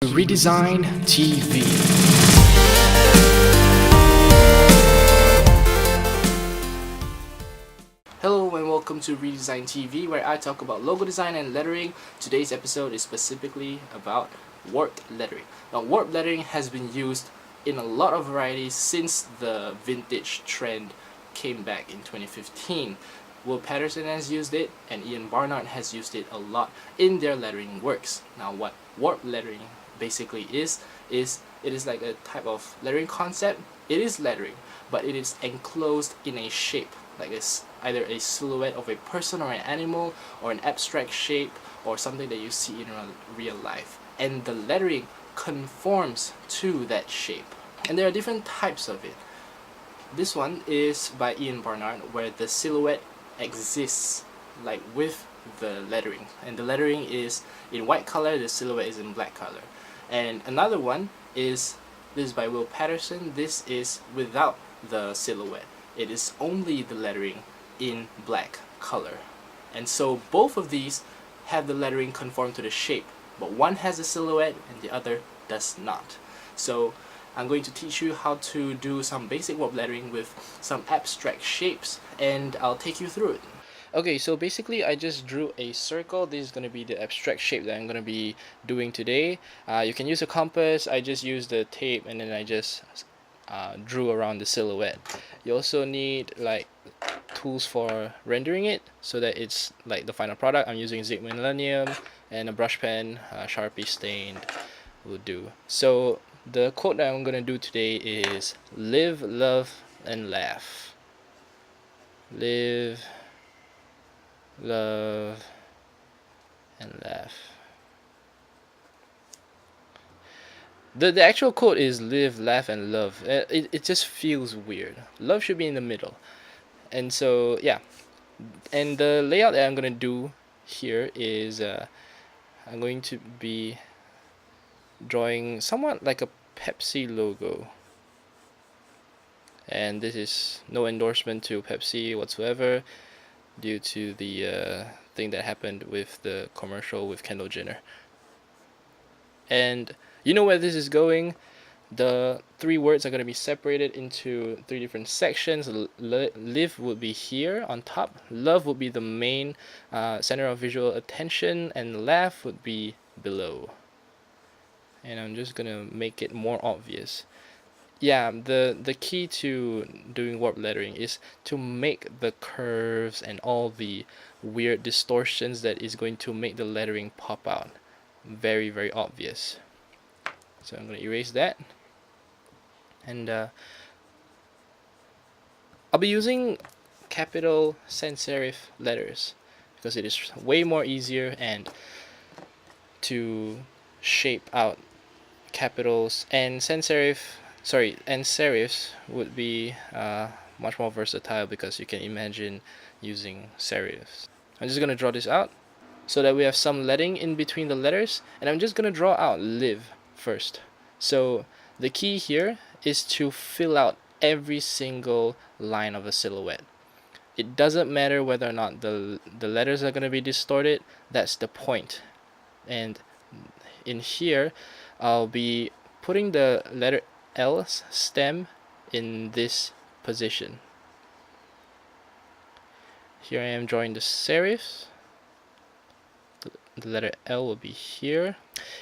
Redesign TV. Hello and welcome to Redesign TV, where I talk about logo design and lettering. Today's episode is specifically about warped lettering. Now, warped lettering has been used in a lot of varieties since the vintage trend came back in 2015. Will Patterson has used it, and Ian Barnard has used it a lot in their lettering works. Now, what warped lettering basically is it is like a type of lettering concept. It is lettering, but it is enclosed in a shape, like it's either a silhouette of a person or an animal, or an abstract shape, or something that you see in real life, and the lettering conforms to that shape. And there are different types of it. This one is by Ian Barnard, where the silhouette exists like with the lettering, and the lettering is in white color, the silhouette is in black color. And another one is this by Will Patterson. This is without the silhouette, it is only the lettering in black color. And so both of these have the lettering conform to the shape, but one has a silhouette and the other does not. So I'm going to teach you how to do some basic warp lettering with some abstract shapes, and I'll take you through it. Okay, so basically I just drew a circle. This is going to be the abstract shape that I'm going to be doing today. You can use a compass. I just used the tape and then I just drew around the silhouette. You also need like tools for rendering it so that it's like the final product. I'm using Zig Millennium and a brush pen, Sharpie stained will do. So the quote that I'm going to do today is live, love, and laugh. Live, love, and laugh. The actual quote is live, laugh, and love. It just feels weird. Love should be in the middle. And so, yeah. And the layout that I'm going to do here is I'm going to be drawing somewhat like a Pepsi logo. And this is no endorsement to Pepsi whatsoever, due to the thing that happened with the commercial with Kendall Jenner. And you know where this is going. The three words are going to be separated into three different sections. Live would be here on top, love would be the main center of visual attention, and laugh would be below. And I'm just going to make it more obvious. Yeah, the key to doing warp lettering is to make the curves and all the weird distortions that is going to make the lettering pop out very, very obvious. So I'm going to erase that, and I'll be using capital sans serif letters because it is way more easier and to shape out capitals, and sans serif and serifs would be much more versatile because you can imagine using serifs. I'm just going to draw this out so that we have some leading in between the letters, and I'm just going to draw out live first. So the key here is to fill out every single line of a silhouette. It doesn't matter whether or not the letters are going to be distorted, that's the point. And in here I'll be putting the letter L stem in this position. Here I am drawing the serifs. The letter L will be here.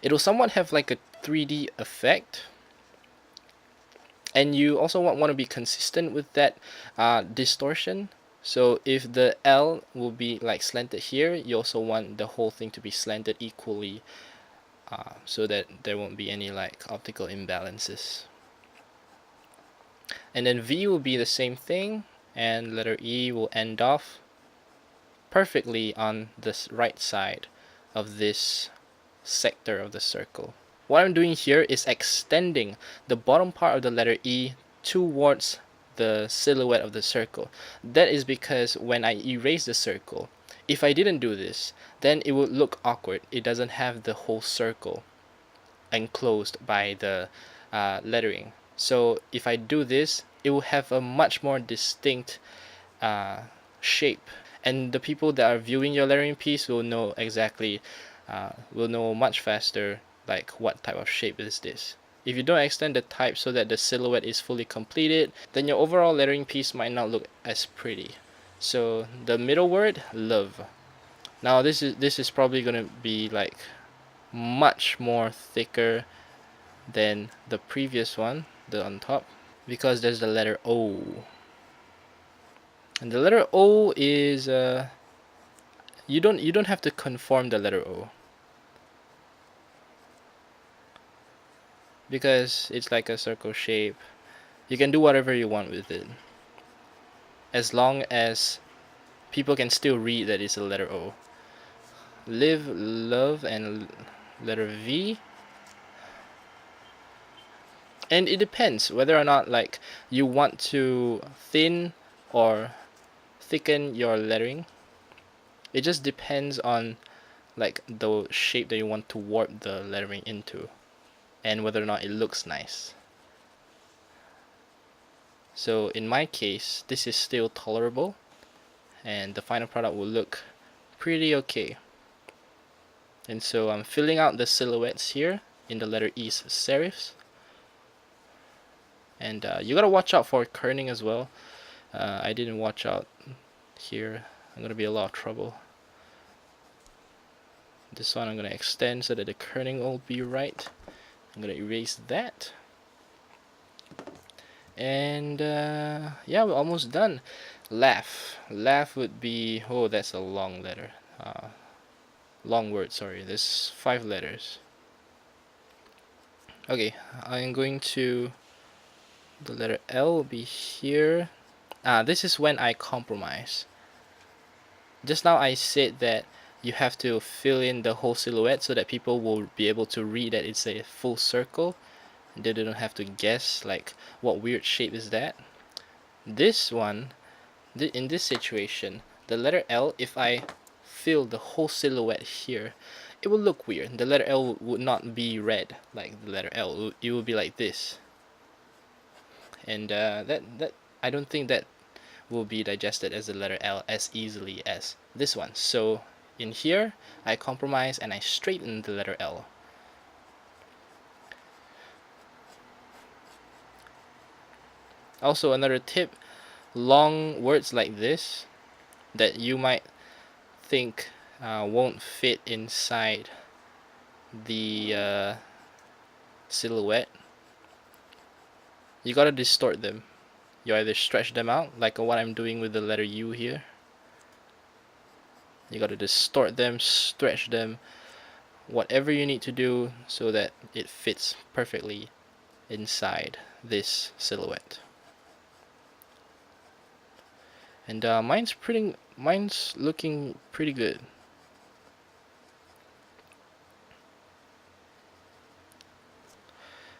It will somewhat have like a 3D effect, and you also want to be consistent with that distortion. So if the L will be like slanted here, you also want the whole thing to be slanted equally, so that there won't be any like optical imbalances. And then V will be the same thing, and letter E will end off perfectly on the right side of this sector of the circle. What I'm doing here is extending the bottom part of the letter E towards the silhouette of the circle. That is because when I erase the circle, if I didn't do this, then it would look awkward. It doesn't have the whole circle enclosed by the lettering. So if I do this, it will have a much more distinct shape, and the people that are viewing your lettering piece will know exactly, will know much faster like what type of shape is this. If you don't extend the type so that the silhouette is fully completed, then your overall lettering piece might not look as pretty. So the middle word, love. Now this is probably gonna be like much more thicker than the previous one, the on top, because there's the letter O. And the letter O is you don't have to conform the letter O, because it's like a circle shape. You can do whatever you want with it, as long as people can still read that it's a letter O. Live, love, and letter V. And it depends whether or not like you want to thin or thicken your lettering. It just depends on like the shape that you want to warp the lettering into, and whether or not it looks nice. So in my case, this is still tolerable, and the final product will look pretty okay. And so I'm filling out the silhouettes here in the letter E's serifs. And you gotta watch out for kerning as well. I didn't watch out here. I'm gonna be a lot of trouble. This one I'm gonna extend so that the kerning will be right. I'm gonna erase that. And yeah, we're almost done. Laugh. Laugh would be, oh, that's a long letter. Long word, sorry. There's 5 letters. Okay, I'm going to, the letter L will be here. This is when I compromise. Just now I said that you have to fill in the whole silhouette so that people will be able to read that it's a full circle. They don't have to guess like what weird shape is that. This one, in this situation, the letter L, if I fill the whole silhouette here, it will look weird. The letter L would not be red like the letter L. It will be like this. And that I don't think that will be digested as the letter L as easily as this one. So in here, I compromise and I straighten the letter L. Also, another tip, long words like this that you might think won't fit inside the silhouette, you gotta distort them. You either stretch them out, like what I'm doing with the letter U here. You gotta distort them, stretch them, whatever you need to do so that it fits perfectly inside this silhouette. And mine's looking pretty good.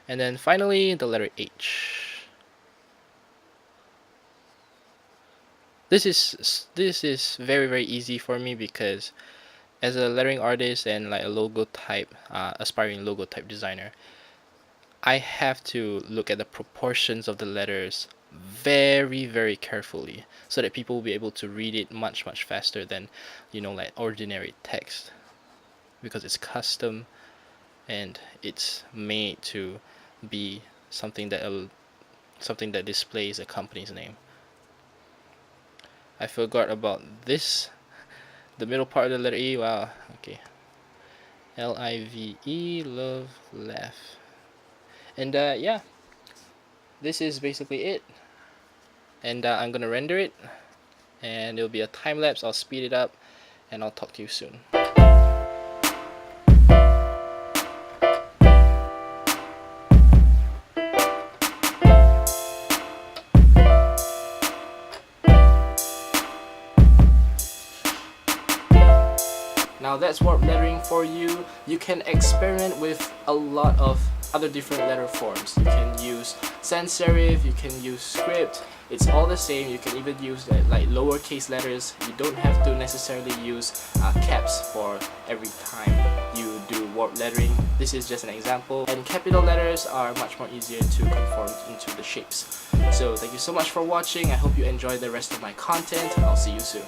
And then finally, the letter H. This is very easy for me because as a lettering artist and like a logo type, aspiring logo type designer, I have to look at the proportions of the letters very carefully so that people will be able to read it much faster than, you know, like ordinary text, because it's custom and it's made to be something that displays a company's name. I forgot about this, the middle part of the letter E. Wow, okay. L-I-V-E, love, laugh. And yeah, this is basically it. And I'm gonna render it, and it'll be a time lapse. I'll speed it up, and I'll talk to you soon. Now that's warp lettering for you. You can experiment with a lot of other different letter forms. You can use sans serif, you can use script. It's all the same. You can even use like lowercase letters. You don't have to necessarily use caps for every time you do warp lettering. This is just an example. And capital letters are much more easier to conform into the shapes. So thank you so much for watching. I hope you enjoy the rest of my content. I'll see you soon.